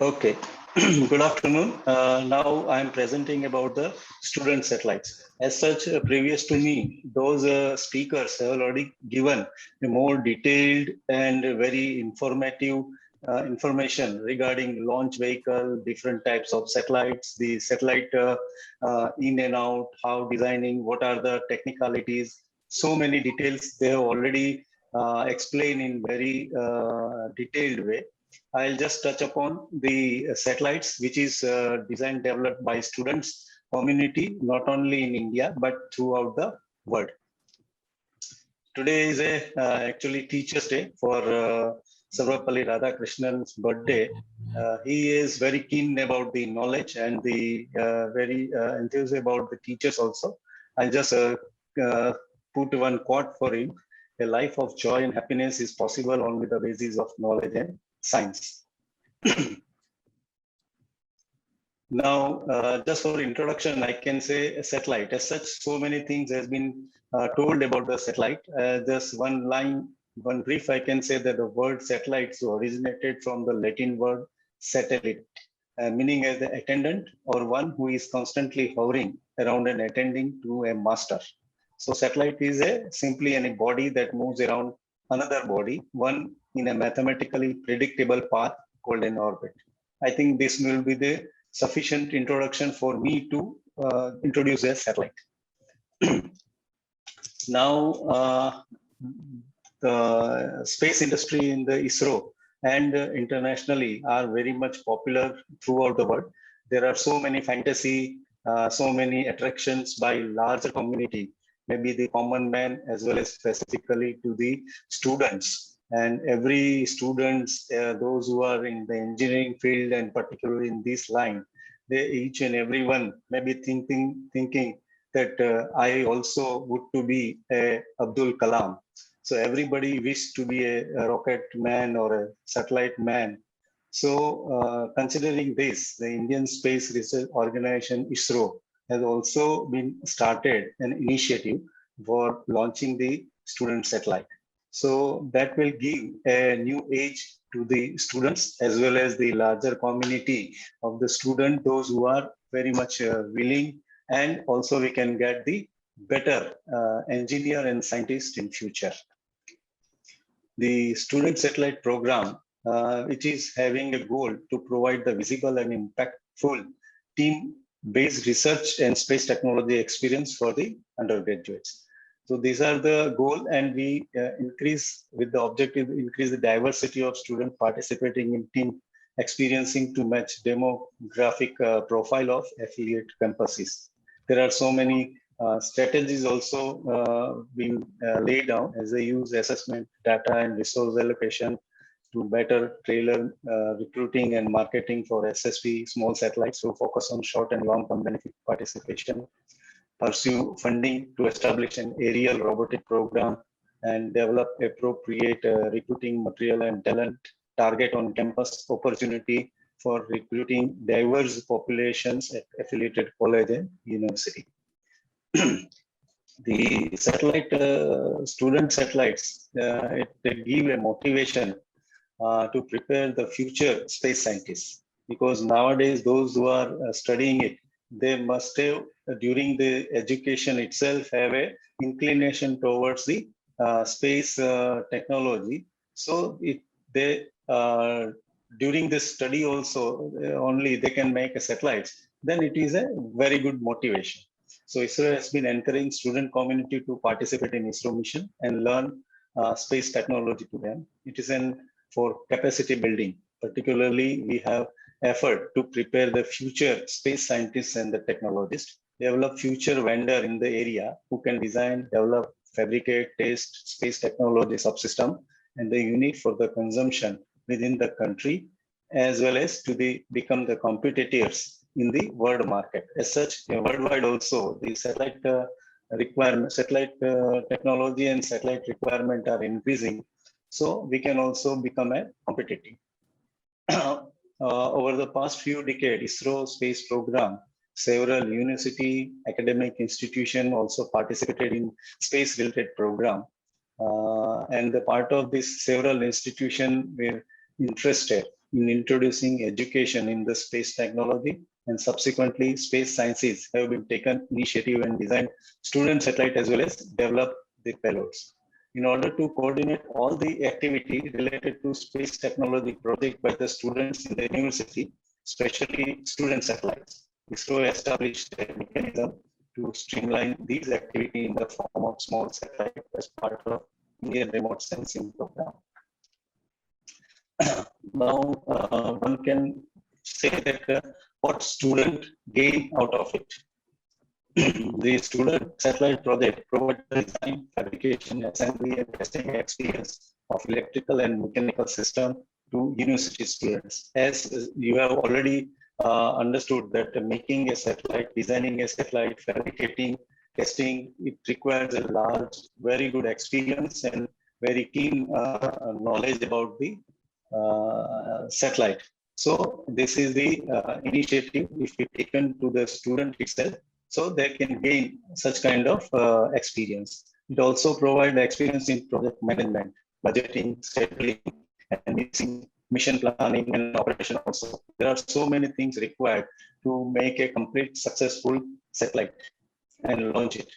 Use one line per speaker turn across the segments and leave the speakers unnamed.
Okay, good afternoon. Now I'm presenting about the student satellites. As such, previous to me, those speakers have already given a more detailed and very informative information regarding launch vehicle, different types of satellites, the satellite in and out, how designing, what are the technicalities. So many details they have already explained in very detailed way. I'll just touch upon the satellites, which is designed developed by students community, not only in India, but throughout the world. Today is actually Teachers' Day for Sarvapalli Radhakrishnan's birthday. He is very keen about the knowledge and the very enthused about the teachers also. I'll just put one quote for him. A life of joy and happiness is possible only the basis of knowledge and science. Now, just for introduction, I can say a satellite. As such, so many things has been told about the satellite. Just one line, one brief, I can say that the word satellites originated from the Latin word satellite, meaning as the attendant or one who is constantly hovering around and attending to a master. So satellite is simply a body that moves around another body, one in a mathematically predictable path called an orbit. I think this will be the sufficient introduction for me to introduce a satellite. Now, the space industry in the ISRO and internationally are very much popular throughout the world. There are so many fantasy, so many attractions by larger community, maybe the common man as well as specifically to the students. And every students, those who are in the engineering field and particularly in this line, they each and every one may be thinking that I also would to be a Abdul Kalam. So everybody wished to be a rocket man or a satellite man. So considering this, the Indian Space Research Organization ISRO has also been started an initiative for launching the student satellite. So that will give a new age to the students as well as the larger community of the student, those who are very much willing, and also we can get the better engineer and scientist in future. The student satellite program, which is having a goal to provide the visible and impactful team-based research and space technology experience for the undergraduates. So these are the goal, and we increase with the objective, increase the diversity of students participating in team experiencing to match demographic profile of affiliate campuses. There are so many strategies also being laid down as they use assessment data and resource allocation to better tailor recruiting and marketing for SSP small satellites who focus on short and long-term benefit participation, pursue funding to establish an aerial robotic program, and develop appropriate recruiting material and talent, target on campus opportunity for recruiting diverse populations at affiliated college and university. The satellite, student satellites, they give a motivation to prepare the future space scientists, because nowadays those who are studying it, they must have during the education itself have a inclination towards the space technology. So if they during this study also only they can make a satellites, then it is a very good motivation. So ISRO has been encouraging student community to participate in ISRO mission and learn space technology to them. It is for capacity building. Particularly, we have effort to prepare the future space scientists and the technologists, develop future vendor in the area who can design, develop, fabricate, test space technology subsystem and the unit for the consumption within the country, as well as to become the competitors in the world market. As such, worldwide also, the satellite satellite technology and satellite requirement are increasing. So we can also become a competitive. Over the past few decades, ISRO space program, several university, academic institution also participated in space-related program. And the part of this, several institution were interested in introducing education in the space technology, and subsequently space sciences have been taken initiative and designed student satellite as well as develop the payloads. In order to coordinate all the activity related to space technology project by the students in the university, especially student satellites, ISRO established a mechanism to streamline these activities in the form of small satellite as part of Indian remote sensing program. Now, one can say that what student gain out of it. The student satellite project provides design, fabrication, assembly, and testing experience of electrical and mechanical system to university students. As you have already understood that making a satellite, designing a satellite, fabricating, testing, it requires a large, very good experience and very keen knowledge about the satellite. So this is the initiative if we taken to the student itself, so they can gain such kind of experience. It also provides experience in project management, budgeting, scheduling, and mission planning and operation also. There are so many things required to make a complete successful satellite and launch it.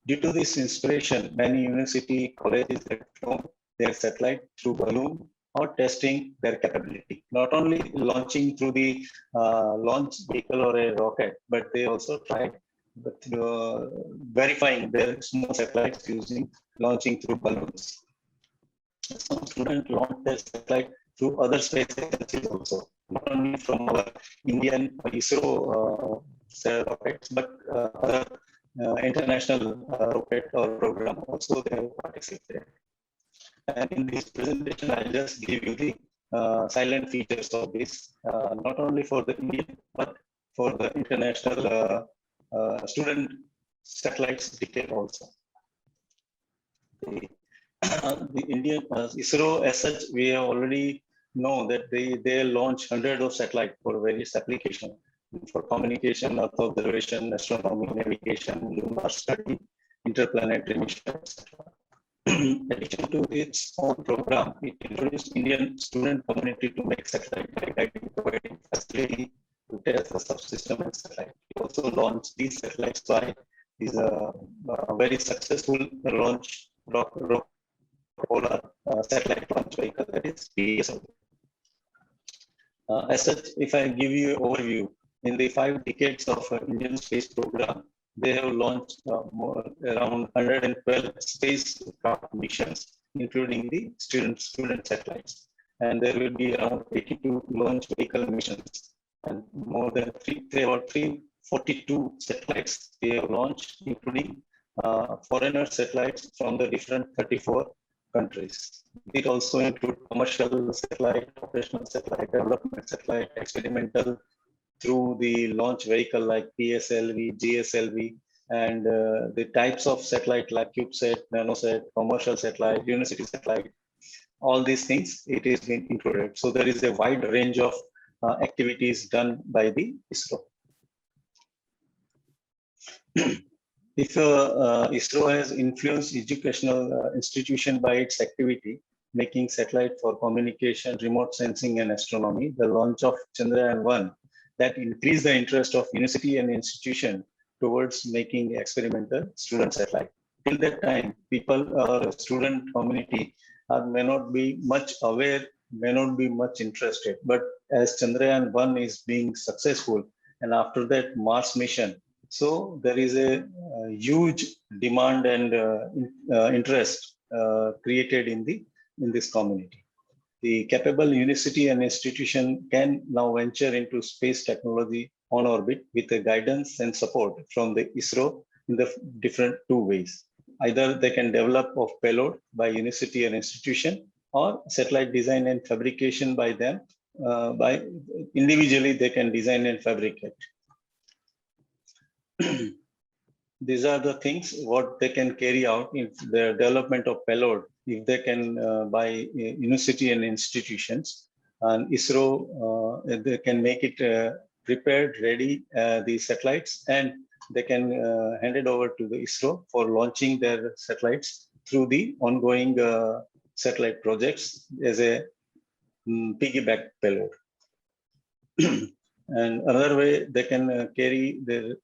Due to this inspiration, many university colleges have flown their satellite through balloon or testing their capability. Not only launching through the launch vehicle or a rocket, but they also tried verifying their small satellites using launching through balloons. Some students launch their satellite through other space agencies also, not only from our Indian ISRO rockets, but other international rocket or program also they have participated. And in this presentation, I'll just give you the silent features of this, not only for the Indian, but for the international student satellites detail also. The Indian ISRO as such, we already know that they launch hundreds of satellites for various applications, for communication, Earth observation, astronomy, navigation, lunar study, interplanetary mission, etc. In addition to its own program, it introduced Indian student community to make satellite guiding, providing facility to test the subsystem and satellite. It also launched these satellites by is a very successful launch polar satellite launch vehicle, that is PSL. As such, if I give you an overview, in the 5 decades of Indian space program, they have launched around 112 spacecraft missions, including the student satellites. And there will be around 82 launch vehicle missions, and more than 342 satellites they have launched, including foreigner satellites from the different 34 countries. It also includes commercial satellite, operational satellite, development satellite, experimental, through the launch vehicle like PSLV, GSLV, and the types of satellite like CubeSat, Nanosat, commercial satellite, university satellite, all these things, it is been included. So there is a wide range of activities done by the ISRO. If ISRO has influenced educational institution by its activity, making satellite for communication, remote sensing, and astronomy, the launch of Chandrayaan-1 that increased the interest of university and institution towards making experimental student satellite. Till that time, people or student community may not be much aware, may not be much interested. But as Chandrayaan-1 is being successful, and after that Mars mission, so there is a huge demand and interest created in this community. The capable university and institution can now venture into space technology on orbit with a guidance and support from the ISRO in the different 2 ways. Either they can develop of payload by university and institution, or satellite design and fabrication by them. By individually, they can design and fabricate. These are the things what they can carry out in the development of payload if they can by university and institutions, and ISRO they can make it prepared, ready the satellites, and they can hand it over to the ISRO for launching their satellites through the ongoing satellite projects as a piggyback payload. And another way they can carry their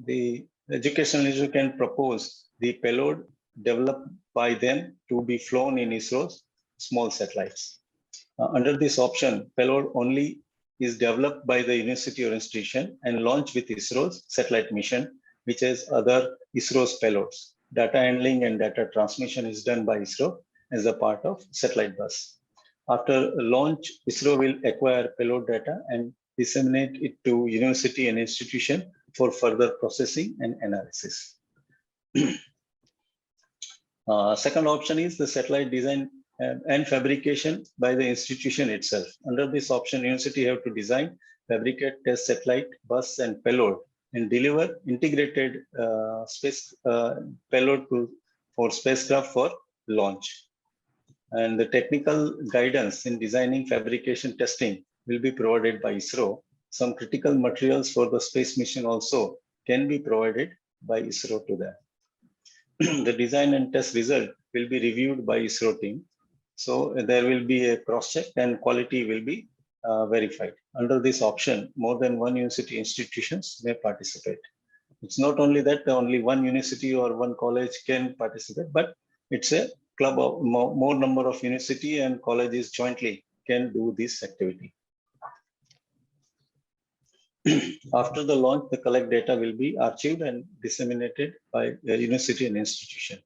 the educational institute can propose the payload developed by them to be flown in ISRO's small satellites. Under this option, payload only is developed by the university or institution and launched with ISRO's satellite mission, which has other ISRO's payloads. Data handling and data transmission is done by ISRO as a part of satellite bus. After launch, ISRO will acquire payload data and disseminate it to university and institution for further processing and analysis. Second option is the satellite design and fabrication by the institution itself. Under this option, university have to design, fabricate, test satellite, bus, and payload, and deliver integrated space payload for spacecraft for launch. And the technical guidance in designing, fabrication, testing will be provided by ISRO. Some critical materials for the space mission also can be provided by ISRO to them. The design and test result will be reviewed by ISRO team. So there will be a cross-check and quality will be verified. Under this option, more than one university institutions may participate. It's not only that only one university or one college can participate, but it's a club of more number of university and colleges jointly can do this activity. After the launch, the collect data will be archived and disseminated by the university and institution.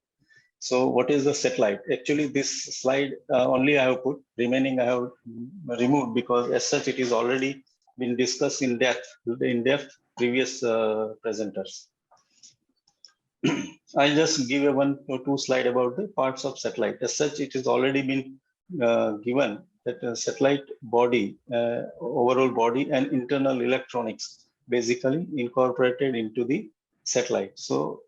So what is the satellite? Actually, this slide only I have put, remaining I have removed because as such it is already been discussed in depth previous presenters. I'll just give a 1 or 2 slide about the parts of satellite. As such, it has already been given that a satellite body, overall body and internal electronics basically incorporated into the satellite. So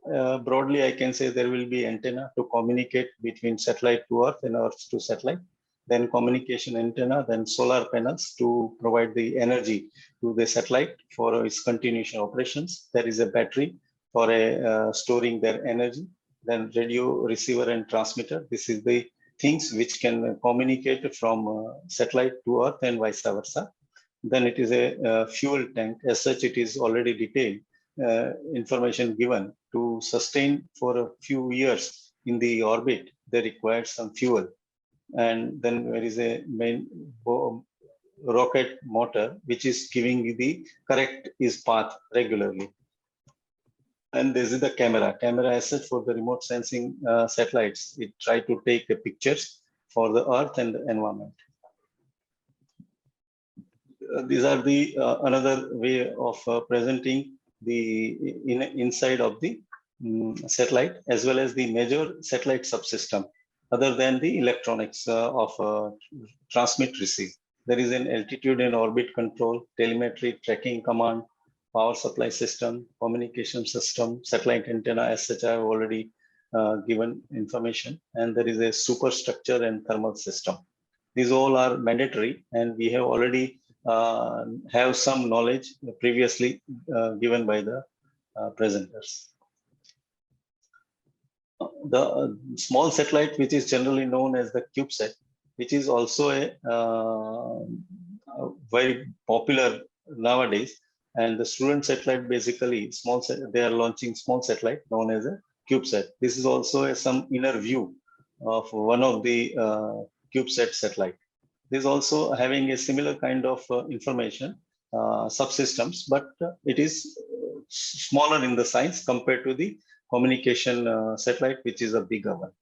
broadly, I can say there will be antenna to communicate between satellite to Earth and Earth to satellite, then communication antenna, then solar panels to provide the energy to the satellite for its continuation operations. There is a battery for storing their energy, then radio receiver and transmitter. This is the things which can communicate from satellite to Earth and vice versa. Then it is a fuel tank. As such, it is already detailed information given to sustain for a few years in the orbit. They require some fuel. And then there is a main rocket motor, which is giving the correct its path regularly. And this is the camera. Camera as such for the remote sensing satellites. It try to take the pictures for the Earth and the environment. These are the another way of presenting the inside of the satellite as well as the major satellite subsystem. Other than the electronics of transmit receive, there is an altitude and orbit control, telemetry, tracking command, power supply system, communication system, satellite antenna. As such, I have already given information, and there is a superstructure and thermal system. These all are mandatory, and we have already have some knowledge previously given by the presenters. The small satellite, which is generally known as the CubeSat, which is also a very popular nowadays. And the student satellite, basically they are launching small satellite known as a CubeSat. This is also some inner view of one of the CubeSat satellite. This is also having a similar kind of information subsystems, but it is smaller in the size compared to the communication satellite, which is a bigger one.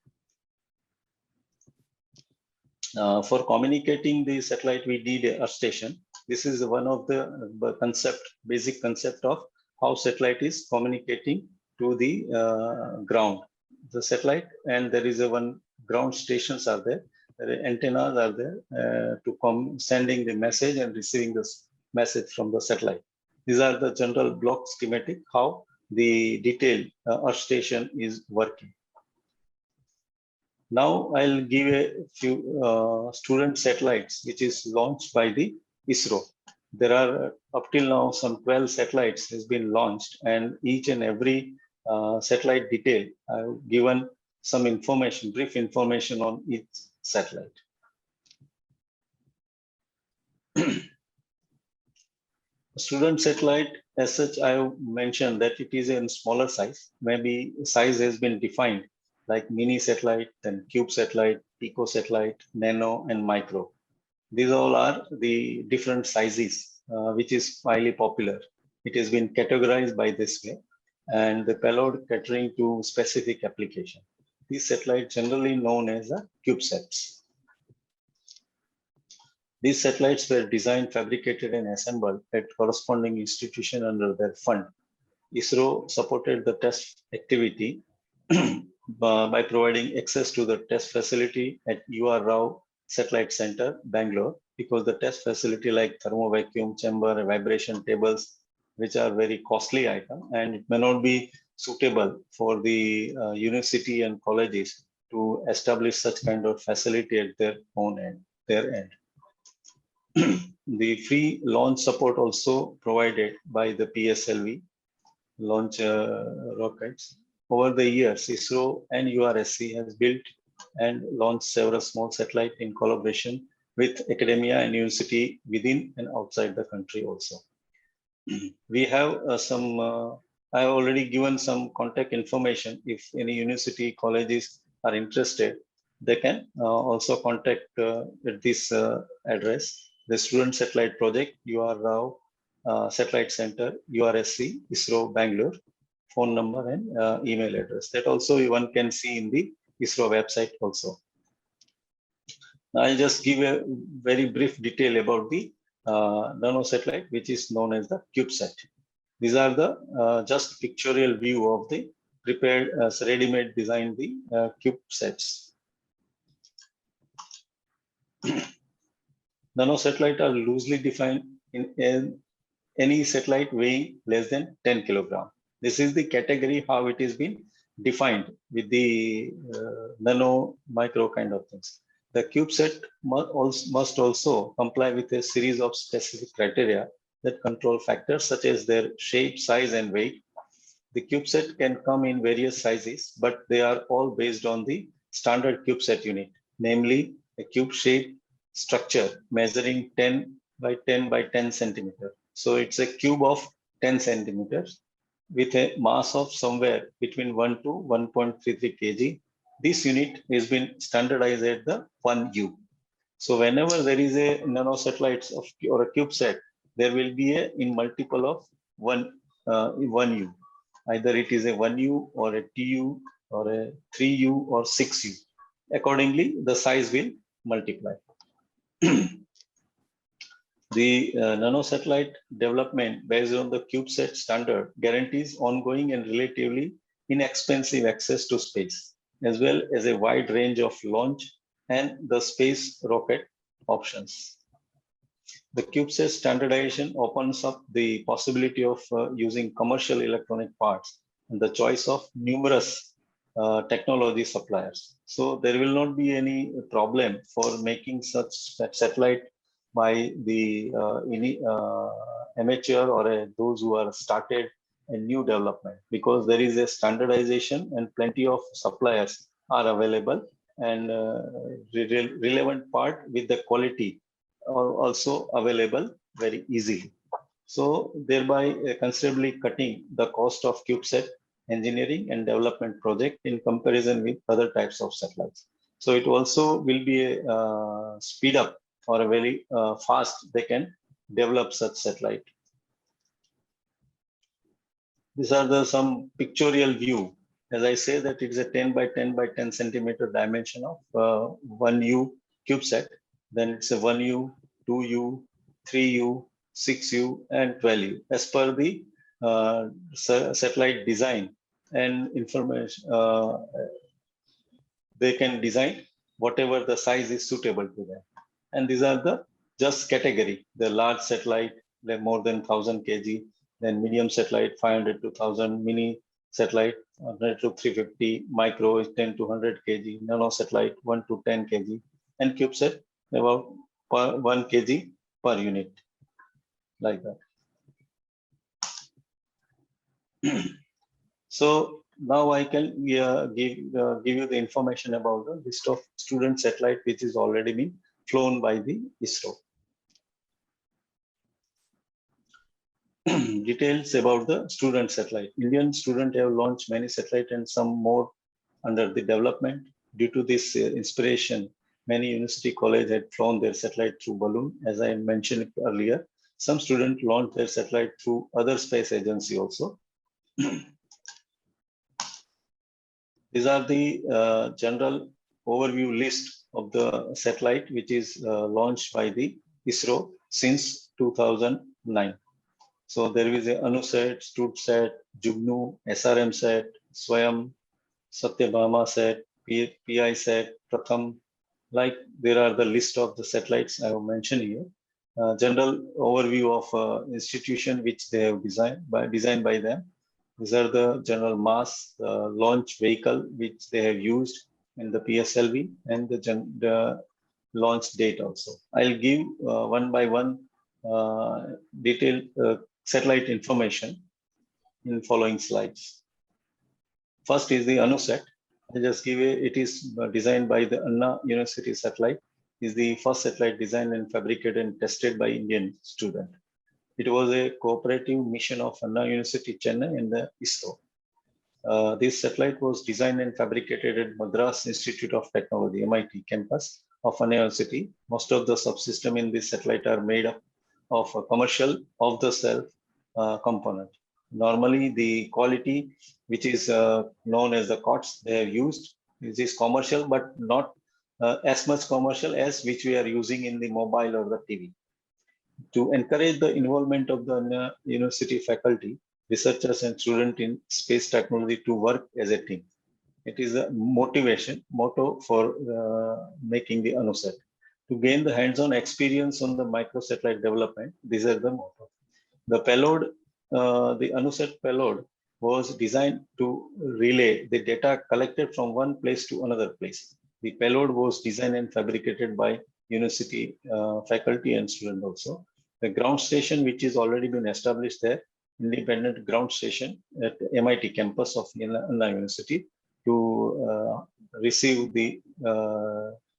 For communicating the satellite, we need a earth station. This is one of the basic concept of how satellite is communicating to the ground. The satellite, and there is one ground stations are there. The antennas are there to sending the message and receiving this message from the satellite. These are the general block schematic how the detailed earth station is working. Now I'll give a few student satellites which is launched by the ISRO. There are up till now some 12 satellites has been launched, and each and every satellite detail I've given some information, brief information on each satellite. Student satellite, as such, I have mentioned that it is in smaller size. Maybe size has been defined like mini satellite, then cube satellite, pico satellite, nano, and micro. These all are the different sizes, which is highly popular. It has been categorized by this way, and the payload catering to specific application. These satellites generally known as the CubeSats. These satellites were designed, fabricated, and assembled at corresponding institution under their fund. ISRO supported the test activity by providing access to the test facility at UR Rao Satellite Center, Bangalore, because the test facility like thermo vacuum chamber, vibration tables, which are very costly item, and it may not be suitable for the university and colleges to establish such kind of facility at their own end, their end. The free launch support also provided by the PSLV launch rockets. Over the years, ISRO and URSC has built and launched several small satellites in collaboration with academia and university within and outside the country also. We have I have already given some contact information. If any university colleges are interested, they can also contact at this address. The Student Satellite Project, UR Rao Satellite Center, URSC, ISRO, Bangalore, phone number and email address. That also one can see in the ISRO website also. Now I'll just give a very brief detail about the nanosatellite, which is known as the CubeSat. These are the just pictorial view of the prepared, ready-made design the CubeSats. Nanosatellite are loosely defined in any satellite weighing less than 10 kilogram. This is the category how it is been defined with the nano, micro kind of things. The CubeSat must also comply with a series of specific criteria that control factors such as their shape, size, and weight. The CubeSat can come in various sizes, but they are all based on the standard CubeSat unit, namely a cube-shaped structure measuring 10 by 10 by 10 centimeter. So it's a cube of 10 centimeters with a mass of somewhere between 1 to 1.33 kg. This unit has been standardized at the 1U. So whenever there is a nanosatellites of or a CubeSat, there will be a in multiple of 1U. Either it is a 1U or a 2U or a 3U or 6U. Accordingly, the size will multiply. The nanosatellite development based on the CubeSat standard guarantees ongoing and relatively inexpensive access to space, as well as a wide range of launch and the space rocket options. The CubeSat standardization opens up the possibility of using commercial electronic parts and the choice of numerous technology suppliers. So there will not be any problem for making such satellite by the amateur or those who are started a new development, because there is a standardization and plenty of suppliers are available, and relevant part with the quality are also available very easily. So thereby considerably cutting the cost of CubeSat engineering and development project in comparison with other types of satellites. So it also will be a speed up or a very fast they can develop such satellite. These are the some pictorial view. As I say that it is a 10 by 10 by 10 centimeter dimension of 1U CubeSat. Then it's a 1U, 2U, 3U, 6U, and 12U. As per the satellite design and information, they can design whatever the size is suitable to them. And these are the just category. The large satellite, they're more than 1,000 kg. Then medium satellite, 500 to 1,000. Mini satellite, 100 to 350. Micro is 10 to 100 kg. Nano satellite, 1 to 10 kg. And CubeSat, about 1 kg per unit, like that. So now I can give you the information about the list of student satellite which is already been flown by the ISRO. details about the student satellite. Indian students have launched many satellites and some more under the development. Due to this inspiration, many university colleges had flown their satellite through balloon. As I mentioned earlier, some students launched their satellite through other space agency also. These are the general overview list of the satellite which is launched by the ISRO since 2009. So there is a ANUSAT, StudSat, Jugnu, SRM-SAT, Swayam, Satyabhama Sat, PI Sat, Pratham. Like there are the list of the satellites I have mentioned here. General overview of institution which they have designed by them. These are the general mass launch vehicle which they have used in the PSLV and the launch date also. I'll give one by one detailed satellite information in following slides. First is the ANUSAT. I just give it is designed by the Anna University satellite. Is the first satellite designed and fabricated and tested by Indian student. It was a cooperative mission of Anna University Chennai and the ISRO. This satellite was designed and fabricated at Madras Institute of Technology, MIT campus of Anna University. Most of the subsystems in this satellite are made up of a commercial off-the-shelf component. Normally, the quality which is known as the COTS they have used is commercial, but not as much commercial as which we are using in the mobile or the TV. To encourage the involvement of the university faculty, researchers and students in space technology to work as a team. It is a motto for making the ANUSAT. To gain the hands-on experience on the microsatellite development, these are the motto. The payload, the ANUSAT payload was designed to relay the data collected from one place to another place. The payload was designed and fabricated by university faculty and students also. The ground station, which is already been established there, independent ground station at MIT campus of Anna University to receive the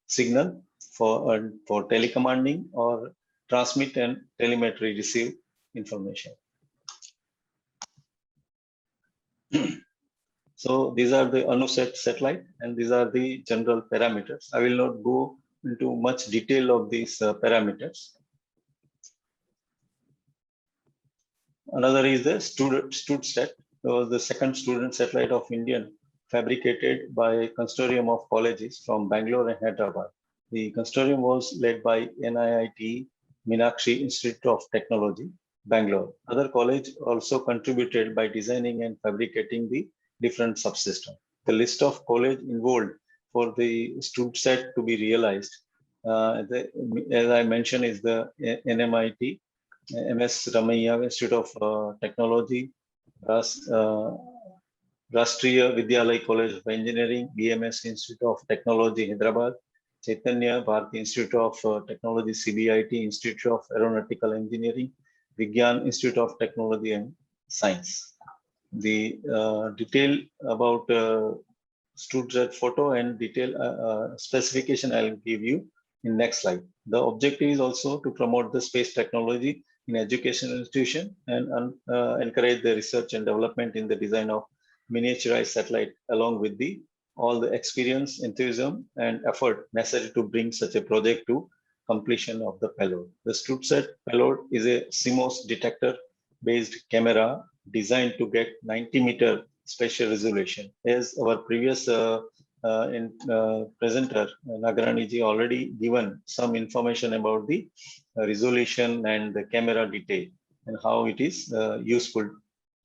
signal for telecommanding or transmit and telemetry receive information. So these are the ANUSAT satellite and these are the general parameters. I will not go into much detail of these parameters. Another is the StudSat, the second student satellite of Indian, fabricated by a consortium of colleges from Bangalore and Hyderabad. The consortium was led by NIIT Meenakshi Institute of Technology, Bangalore. Other colleges also contributed by designing and fabricating the different subsystems. The list of colleges involved for the StudSat to be realized, as I mentioned, is the NMIT, MS Ramaiah Institute of Technology, Rashtriya Vidyalaya College of Engineering, BMS Institute of Technology, Hyderabad, Chaitanya Bharati Institute of Technology, CBIT, Institute of Aeronautical Engineering, Vigyan Institute of Technology and Science. The detail about StudSat photo and detail specification I'll give you in next slide. The objective is also to promote the space technology in educational institution and encourage the research and development in the design of miniaturized satellite along with the all the experience, enthusiasm and effort necessary to bring such a project to completion of the payload. The StudSat payload is a CMOS detector based camera designed to get 90-meter spatial resolution. As our previous presenter Nagarani ji already given some information about the resolution and the camera detail and how it is useful.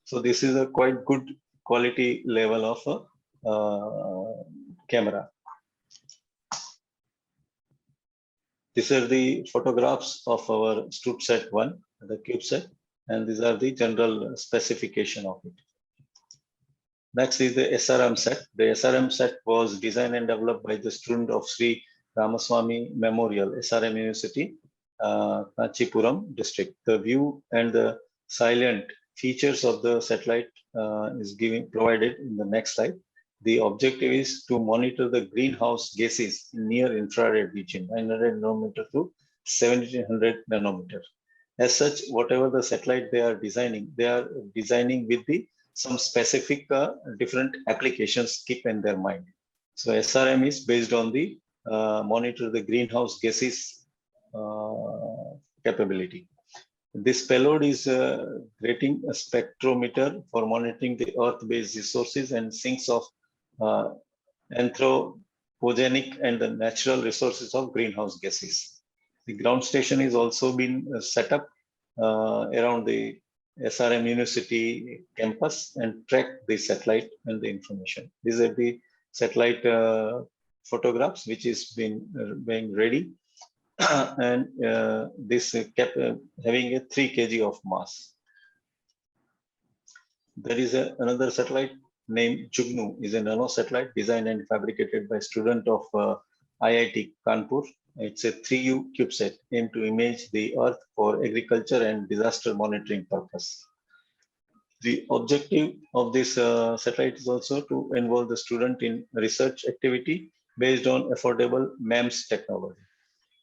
So this is a quite good quality level of camera. These are the photographs of our StudSat 1, the CubeSat, and these are the general specification of it. Next is the SRM-SAT. The SRM-SAT was designed and developed by the student of Sri Ramaswamy Memorial, SRM University, Kanchipuram district. The view and the silent features of the satellite is provided in the next slide. The objective is to monitor the greenhouse gases in near infrared region, 900 nanometer to 1700 nanometer. As such, whatever the satellite they are designing with some specific different applications keep in their mind. So SRM is based on the monitor the greenhouse gases capability. This payload is creating a spectrometer for monitoring the Earth-based resources and sinks of anthropogenic and the natural resources of greenhouse gases. The ground station is also been set up around the SRM University campus and track the satellite and the information. These are the satellite photographs which is being ready and this kept having a 3 kg of mass. There is another satellite named Jugnu, is a nanosatellite designed and fabricated by student of IIT Kanpur. It's a 3U CubeSat aimed to image the Earth for agriculture and disaster monitoring purpose. The objective of this satellite is also to involve the student in research activity based on affordable MEMS technology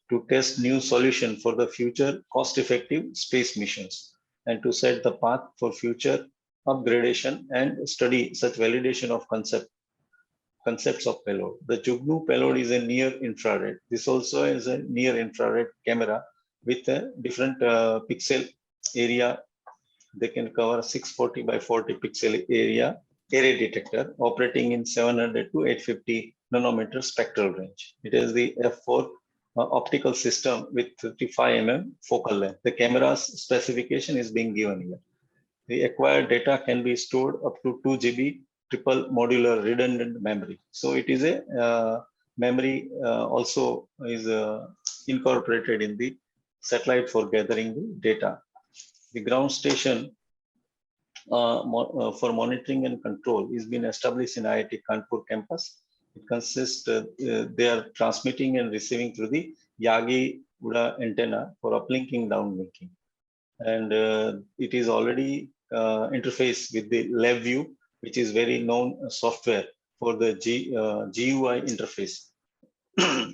to test new solution for the future cost-effective space missions and to set the path for future upgradation and study such validation of concepts of payload. The Jugnu payload is a near infrared. This also is a near infrared camera with a different pixel area. They can cover 640 by 40 pixel area array detector operating in 700 to 850 nanometer spectral range. It is the F4 optical system with 35 mm focal length. The camera's specification is being given here. The acquired data can be stored up to 2 GB triple modular redundant memory. So it is a memory also is incorporated in the satellite for gathering the data. The ground station for monitoring and control is being established in IIT Kanpur campus. It consists, they are transmitting and receiving through the Yagi Uda antenna for uplinking, downlinking. And it is already interfaced with the LabVIEW, which is very known software for the GUI interface.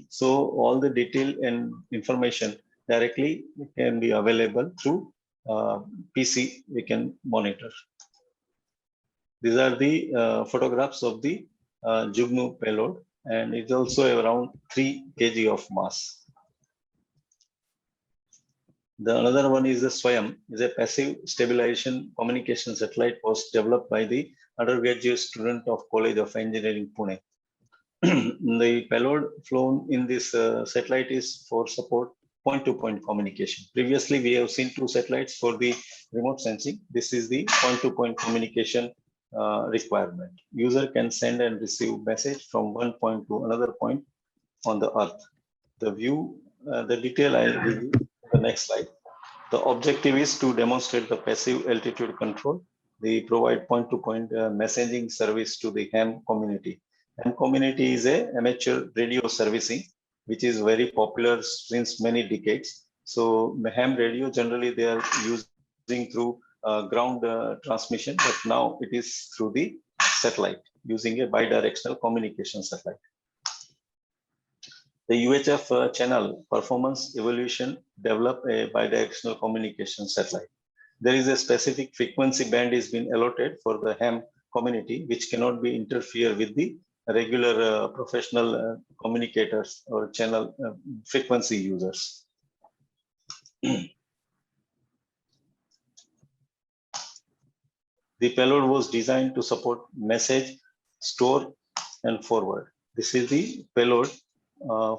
So all the detail and information directly can be available through PC, we can monitor. These are the photographs of the Jugnu payload, and it's also around 3 kg of mass. The another one is the SWAYAM, is a passive stabilization communication satellite was developed by the undergraduate student of College of Engineering, Pune. The payload flown in this satellite is for support point-to-point communication. Previously, we have seen 2 satellites for the remote sensing. This is the point-to-point communication requirement. User can send and receive message from one point to another point on the Earth. The view, the detail I'll give you the next slide. The objective is to demonstrate the passive altitude control. They provide point-to-point messaging service to the ham community. Ham community is a amateur radio servicing, which is very popular since many decades. So ham radio generally they are using through ground transmission, but now it is through the satellite using a bidirectional communication satellite. The UHF channel performance evolution developed a bidirectional communication satellite. There is a specific frequency band is been allotted for the ham community, which cannot be interfere with the regular professional communicators or channel frequency users. The payload was designed to support message, store, and forward. This is the payload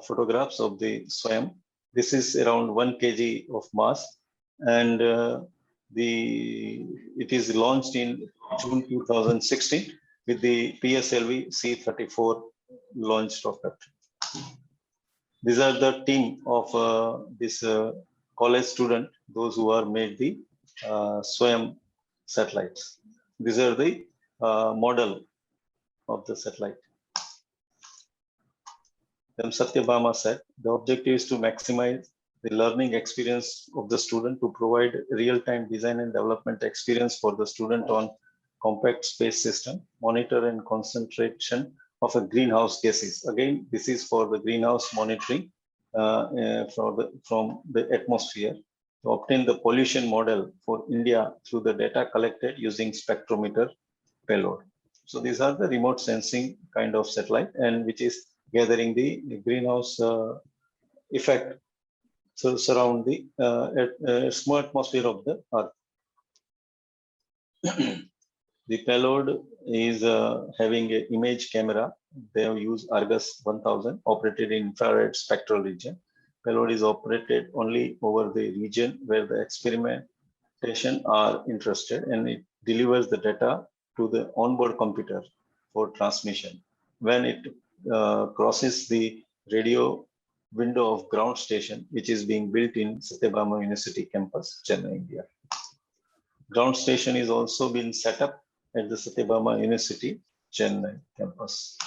photographs of the SWAYAM. This is around 1 kg of mass, and it is launched in June 2016 with the PSLV C-34 launch rocket. These are the team of this college student, those who are made the SWAYAM satellites. These are the model of the satellite. Then Satyabhama said, the objective is to maximize the learning experience of the student to provide real-time design and development experience for the student on compact space system, monitor and concentration of a greenhouse gases. Again, this is for the greenhouse monitoring from the atmosphere to obtain the pollution model for India through the data collected using spectrometer payload. So these are the remote sensing kind of satellite, and which is gathering the greenhouse effect surround the small atmosphere of the Earth. The payload is having an image camera. They have used Argus 1000, operated in infrared spectral region. Payload is operated only over the region where the experimentation are interested, and it delivers the data to the onboard computer for transmission. When it crosses the radio window of ground station, which is being built in Satyabama University campus, Chennai, India. Ground station is also been set up at the Satyabama University, Chennai campus.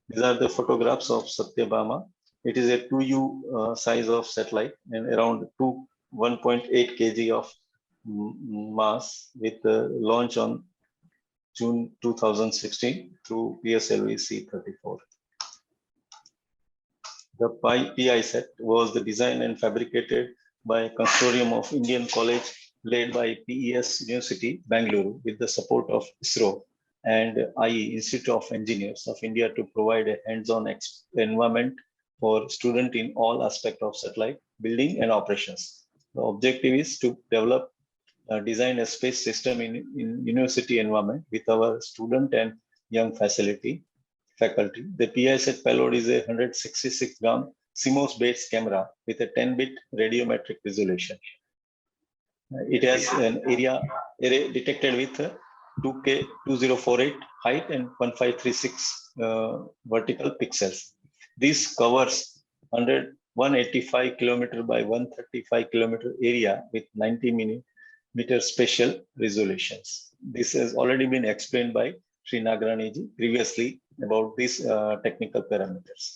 These are the photographs of Satyabama. It is a 2U size of satellite and around 1.8 kg of mass, with launch on June 2016 through PSLV C-34. The PISat was the design and fabricated by a consortium of Indian college led by PES University, Bangalore, with the support of ISRO and IE, Institute of Engineers of India, to provide a hands-on environment for students in all aspects of satellite building and operations. The objective is to develop, design a space system in university environment with our student and young faculty. The PISat payload is a 166-gram CMOS-based camera with a 10-bit radiometric resolution. It has an array detected with 2K2048 height and 1536 vertical pixels. This covers 185 kilometer by 135 kilometer area with 90 millimeter spatial resolutions. This has already been explained by Sri Nagaraniji previously about these technical parameters.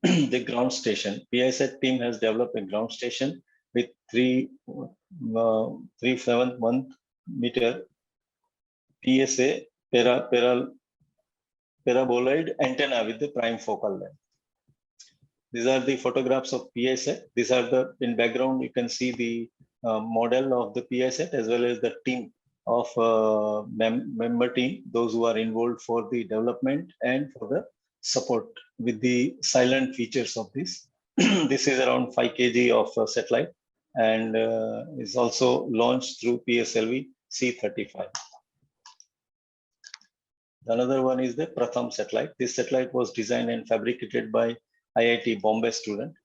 The ground station. PISat team has developed a ground station with 371 meter PSA paraboloid antenna with the prime focal length. These are the photographs of PISat. These are the, in background, you can see the model of the PISat as well as the team of member team, those who are involved for the development and for the support with the silent features of this. This is around 5 kg of satellite and is also launched through PSLV C-35. Another one is the Pratham satellite. This satellite was designed and fabricated by IIT Bombay student.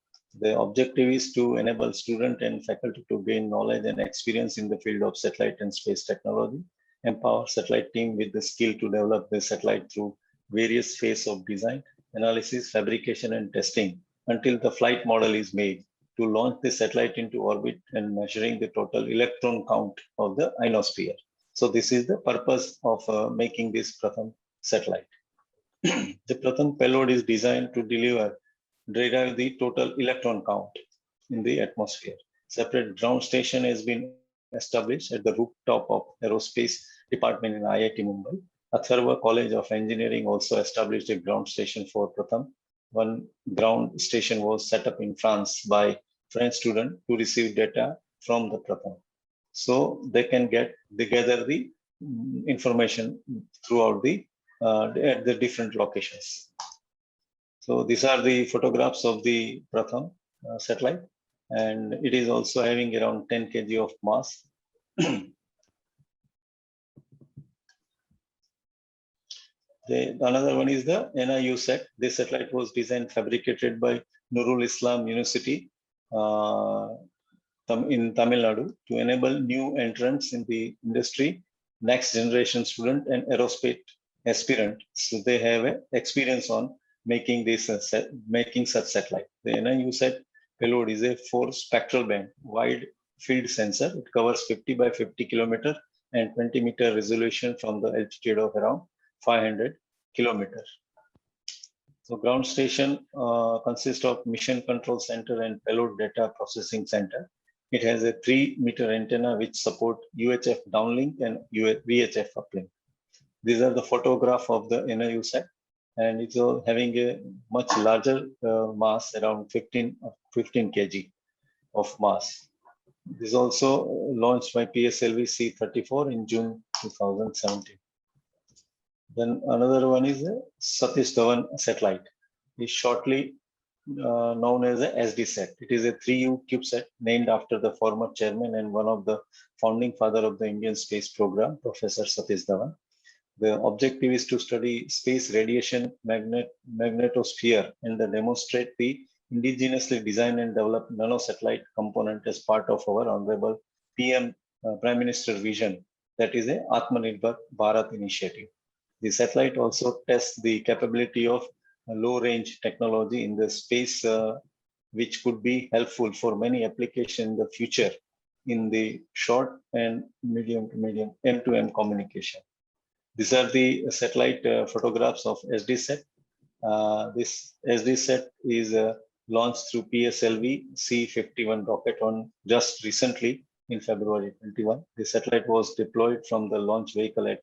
The objective is to enable student and faculty to gain knowledge and experience in the field of satellite and space technology, empower satellite team with the skill to develop the satellite through various phases of design, analysis, fabrication, and testing until the flight model is made, to launch the satellite into orbit and measuring the total electron count of the ionosphere. So this is the purpose of making this Pratham satellite. The Pratham payload is designed to derive the total electron count in the atmosphere. Separate ground station has been established at the rooftop of Aerospace Department in IIT Mumbai. Atharva College of Engineering also established a ground station for Pratham. One ground station was set up in France by French student to receive data from the Pratham. So they can gather the information throughout at the different locations. So these are the photographs of the Pratham satellite, and it is also having around 10 kg of mass. Another one is the NIUSat. This satellite was designed, fabricated by Nurul Islam University in Tamil Nadu to enable new entrants in the industry, next generation student and aerospace aspirant. So they have experience on making this making such satellite. The NIUSat payload is a 4 spectral band wide field sensor. It covers 50 by 50 kilometer and 20 meter resolution from the altitude of around 500 kilometers. So ground station consists of mission control center and payload data processing center. It has a 3-meter antenna which support UHF downlink and VHF uplink. These are the photograph of the NIUSat, and it's having a much larger mass, around 15 kg. of mass. This is also launched by PSLV C-34 in June 2017. Then another one is a Satish Dhawan satellite. Is shortly known as a SDSat. It is a 3U CubeSat named after the former chairman and one of the founding father of the Indian space program, Professor Satish Dhawan. The objective is to study space radiation magnetosphere and demonstrate the indigenously designed and developed nanosatellite component as part of our Honorable PM Prime Minister vision, that is a Atmanirbhar Bharat initiative. The satellite also tests the capability of low range technology in the space, which could be helpful for many applications in the future in the short and medium to medium M2M communication. These are the satellite photographs of SDSat. This SDSat is launched through PSLV C-51 rocket on just recently in February 21. The satellite was deployed from the launch vehicle at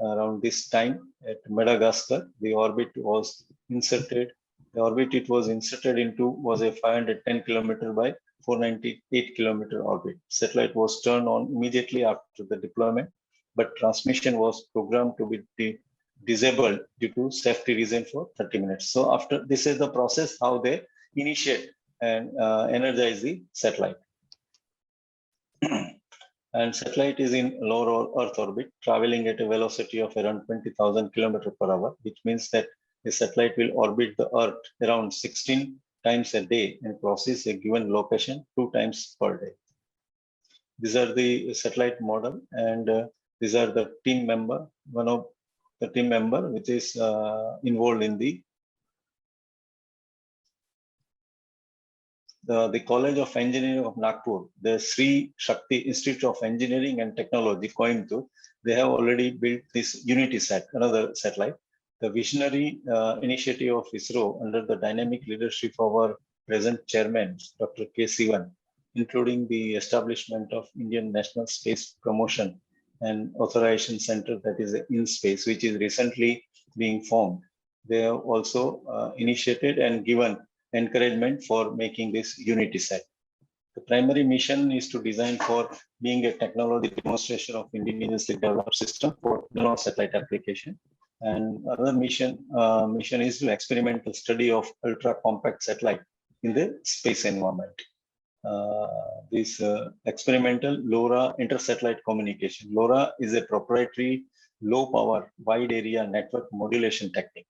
around this time at Madagascar. The orbit it was inserted into was a 510 kilometer by 498 kilometer orbit. Satellite was turned on immediately after the deployment, but transmission was programmed to be disabled due to safety reason for 30 minutes. So after this is the process how they initiate and energize the satellite. And satellite is in low Earth orbit, traveling at a velocity of around 20,000 kilometers per hour, which means that the satellite will orbit the Earth around 16 times a day and crosses a given location 2 times per day. These are the satellite model, and these are the team member. One of the team member which is involved in the College of Engineering of Nagpur, the Sri Shakti Institute of Engineering and Technology, Coimbatore. They have already built this UnitySat, another satellite. The visionary initiative of ISRO under the dynamic leadership of our present chairman, Dr. K. Sivan, including the establishment of Indian National Space Promotion and Authorization Center, that is InSpace, which is recently being formed. They have also initiated and given encouragement for making this UnitySat. The primary mission is to design for being a technology demonstration of indigenously developed system for nanosatellite application. And other mission is to experimental study of ultra compact satellite in the space environment. This experimental LoRa intersatellite communication. LoRa is a proprietary low power wide area network modulation technique,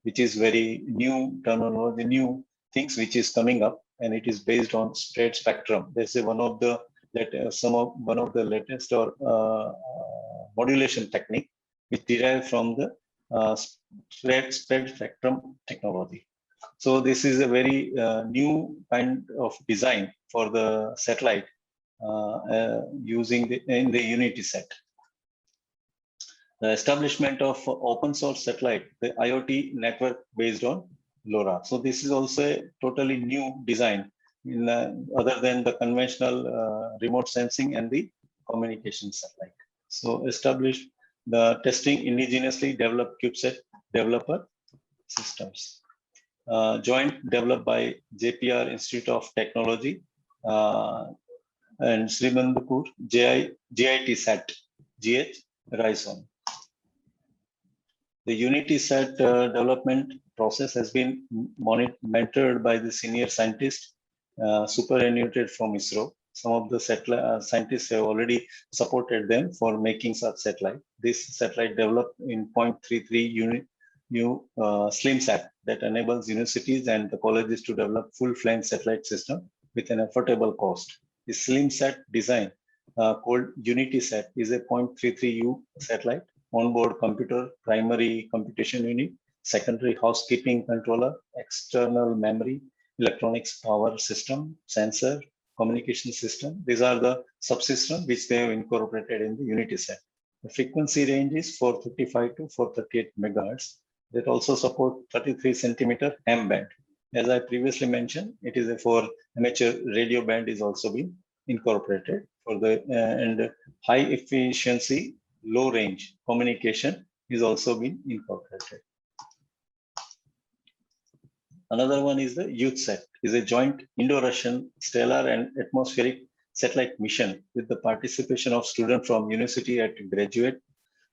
which is very new terminology, new things which is coming up, and it is based on spread spectrum. This is one of the latest modulation technique which derived from the spread spectrum technology. So this is a very new kind of design for the satellite using in the UnitySat. The establishment of open source satellite, the IoT network based on LoRa. So this is also a totally new design in, other than the conventional remote sensing and the communication satellite. So establish the testing indigenously developed CubeSat developer systems. Joint developed by JPR Institute of Technology and Srimandapur JIT SAT GH Raison. The UnitySat development process has been mentored by the senior scientists superannuated from ISRO. Some of the scientists have already supported them for making such satellite. This satellite developed in 0.33 new SlimSat that enables universities and the colleges to develop full-flame satellite system with an affordable cost. The SlimSat design called UnitySat is a 0.33U satellite, onboard computer, primary computation unit, secondary housekeeping controller, external memory, electronics power system, sensor, communication system. These are the subsystems which they have incorporated in the UnitySat. The frequency range is 455 to 438 megahertz. That also support 33 centimeter M band. As I previously mentioned, it is for amateur radio band is also being incorporated for the and high efficiency, low range communication is also being incorporated. Another one is the UTSAT, is a joint Indo-Russian stellar and atmospheric satellite mission with the participation of students from university at graduate,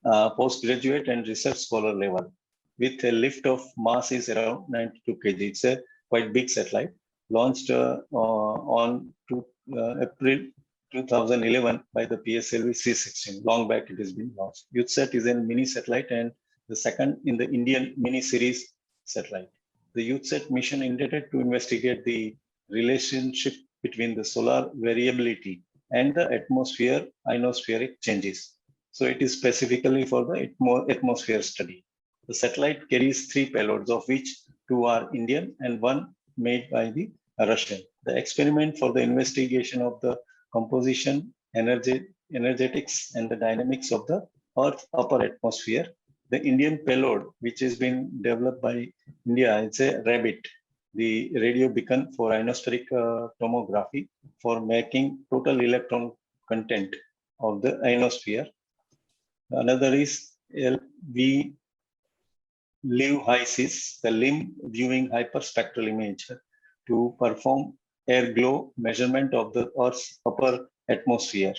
postgraduate and research scholar level, with a lift of mass is around 92 kg. It's a quite big satellite, launched on April 2011 by the PSLV C-16. Long back it has been launched. UTSAT is a mini satellite and the second in the Indian mini series satellite. The UTSAT mission intended to investigate the relationship between the solar variability and the ionospheric changes. So it is specifically for the atmosphere study. The satellite carries 3 payloads, of which 2 are Indian and 1 made by the Russian. The experiment for the investigation of the composition, energetics, and the dynamics of the Earth's upper atmosphere. The Indian payload, which has been developed by India, it's a RABBIT, the radio beacon for ionospheric tomography for making total electron content of the ionosphere. Another is LV LIV-HISIS, the limb viewing hyperspectral image to perform air glow measurement of the Earth's upper atmosphere.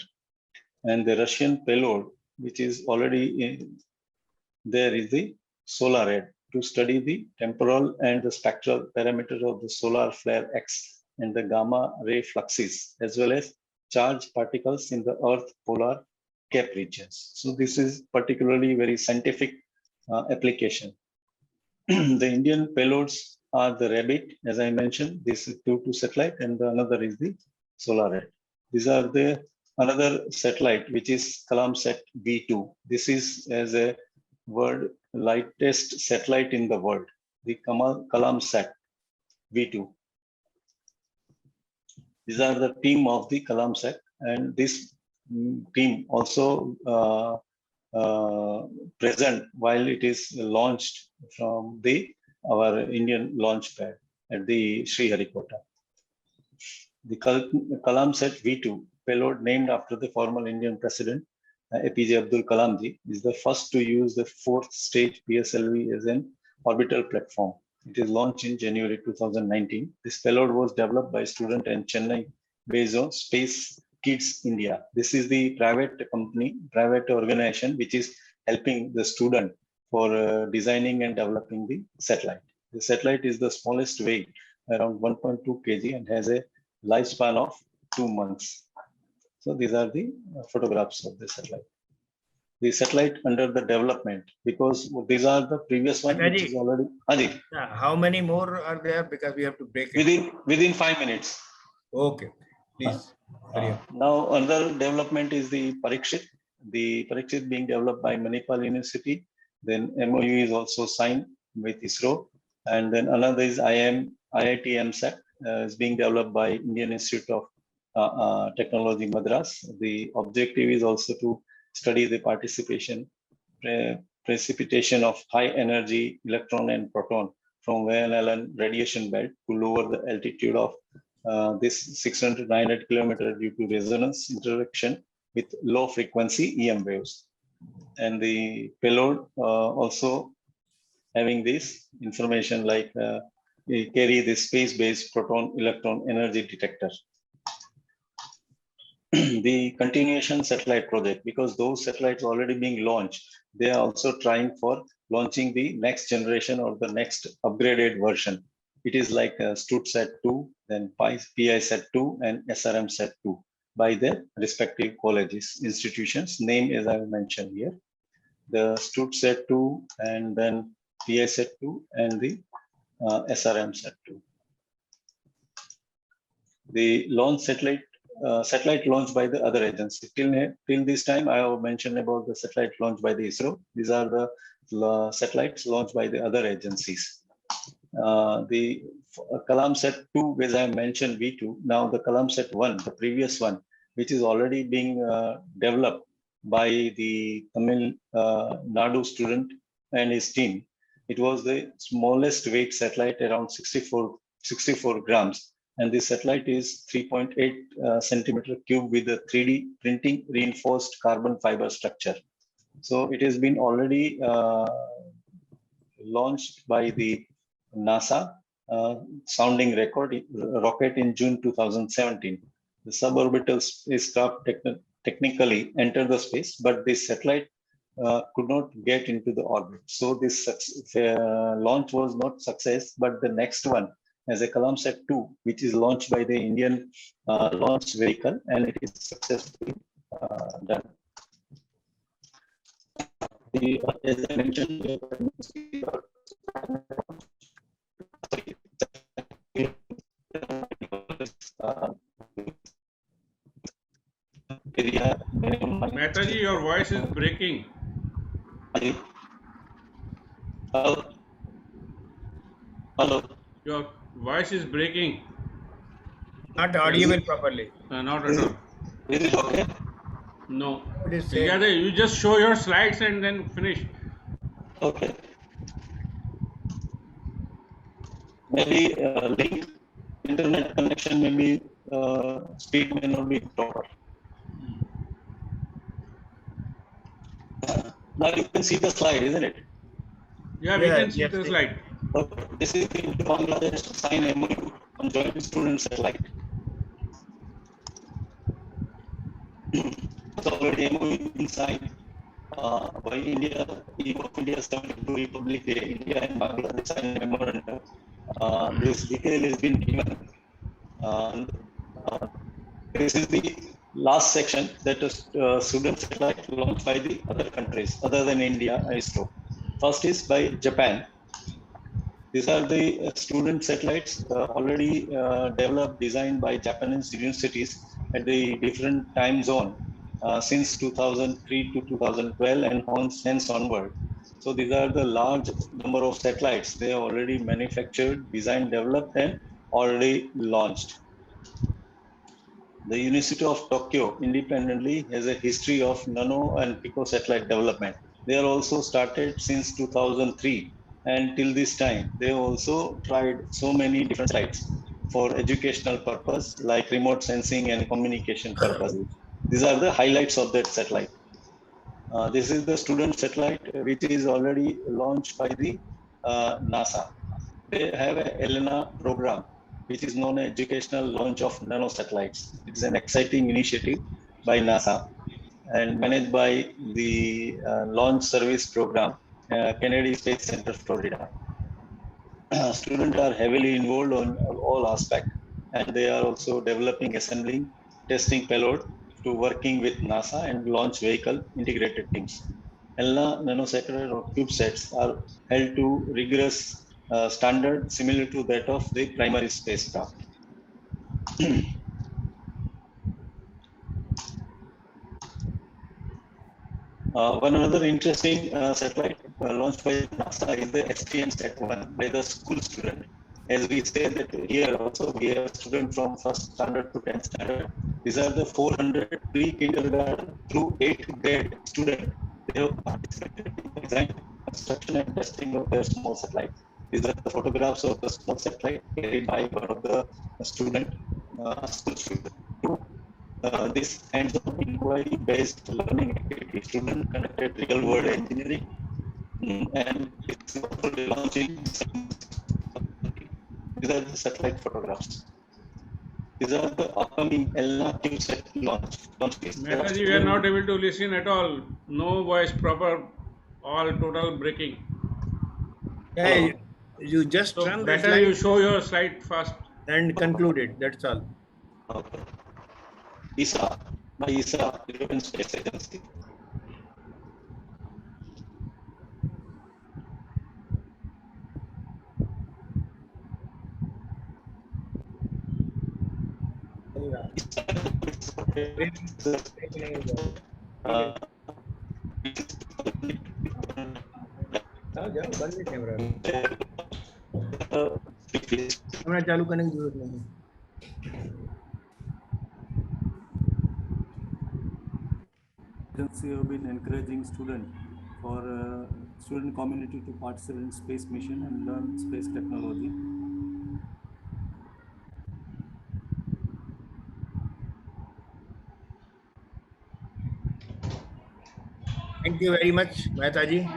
And the Russian payload, which is already there, is the SOLAR-ED to study the temporal and the spectral parameters of the solar flare X and the gamma ray fluxes, as well as charged particles in the Earth polar cap regions. So this is particularly very scientific application. The Indian payloads are the RABBIT, as I mentioned. This is 2 satellite, and the another is the SOLAR-ED. These are the another satellite, which is CubeSat V2. This is as a world lightest satellite in the world, the CubeSat V2. These are the team of the CubeSat, and this team also present while it is launched from our Indian launch pad at the Sriharikota. The CubeSat V2 payload, named after the former Indian President APJ Abdul Kalam ji, is the first to use the 4th stage PSLV as an orbital platform. It is launched in January 2019. This payload was developed by student in Chennai based on Space Kids India. This is the private company, private organization, which is helping the student for designing and developing the satellite. The satellite is the smallest weight, around 1.2 kg, and has a lifespan of 2 months. So these are the photographs of the satellite. The satellite under the development, because these are the previous one, which is already.
How many more are there? Because we have to break it.
Within 5 minutes.
Okay, please.
Now another development is the Parikshit. The Parikshit being developed by Manipal University. Then MOU is also signed with ISRO. And then another is IIT MSAT is being developed by Indian Institute of Technology Madras. The objective is also to study the precipitation of high energy electron and proton from Van Allen radiation belt to lower the altitude of this 600-900 kilometers due to resonance interaction with low frequency EM waves. And the payload also having this information like carry the space-based proton electron energy detector. The continuation satellite project, because those satellites already being launched, they are also trying for launching the next generation or the next upgraded version. It is like StudSat 2, then PISat 2 and SRMSat 2 by their respective colleges, institutions, name as I mentioned here. The StudSat 2 and then PISat 2 and the SRMSat 2. The launch satellite launched by the other agency. Till this time, I have mentioned about the satellite launched by the ISRO. These are the satellites launched by the other agencies. The CubeSat 2, as I mentioned, V2. Now the CubeSat 1, the previous one, which is already being developed by the Tamil Nadu student and his team. It was the smallest weight satellite, around 64 grams. And this satellite is 3.8 centimeter cube with a 3D printing reinforced carbon fiber structure. So it has been already launched by the NASA sounding rocket in June 2017. The suborbital spacecraft technically entered the space, but this satellite could not get into the orbit. So this launch was not success, but the next one as a CubeSat 2, which is launched by the Indian launch vehicle, and it is successfully done. As I mentioned,
Mehta ji, your voice is breaking.
Hello. Hello.
Your voice is breaking.
Not audible properly.
Not at all.
Is it okay?
No.
It is
You just show your slides and then finish.
Okay. Maybe link internet connection, maybe speed may not be proper. Now you can see the slide, isn't it?
Yeah, we can see the slide.
Okay. This is the Bangladesh sign MOU on joint student satellite. It's already MOU been signed by India, of India, 72 Republic, India and Bangladesh signed memorandum. This detail has been given. This is the last section that is student satellite launched by the other countries other than India, ISRO. First is by Japan. These are the student satellites already developed, designed by Japanese universities at the different time zone since 2003 to 2012 and hence onward. So these are the large number of satellites they are already manufactured, designed, developed, and already launched. The University of Tokyo independently has a history of nano and pico satellite development. They are also started since 2003, and till this time, they have also tried so many different sites for educational purpose, like remote sensing and communication purposes. These are the highlights of that satellite. This is the student satellite, which is already launched by the NASA. They have a ELENA program, which is known as Educational Launch of Nanosatellites. It's an exciting initiative by NASA and managed by the Launch Service Program, Kennedy Space Center, Florida. Students are heavily involved on all aspects, and they are also developing, assembling, testing payload to working with NASA and launch vehicle integrated teams. ELENA nanosatellite or CubeSats are held to rigorous standard similar to that of the primary spacecraft. One another interesting satellite launched by NASA is the STM-SAT-1 by the school student. As we say that here also we have students from first standard to 10th standard. These are the 400 pre-kindergarten through 8th grade students. They have participated in design, construction and testing of their small satellite. These are the photographs of the small satellite carried by one of the student, school students. This hands-on inquiry-based learning activity, students conducted real-world engineering, and it's also launching. These are the satellite photographs. These are the upcoming ELENA CubeSat launch.
Mehta ji, we are not able to listen at all. No voice proper, all total breaking.
Yeah, you just
So
run the
better
slide
you show your slide first.
and conclude it. That's all.
Okay. ESA, by ESA, European Space Agency.
Camera चालू करने की जरूरत नहीं है.
Agency have been encouraging student community to participate in space mission and learn space technology.
Thank you very much, Mehta ji.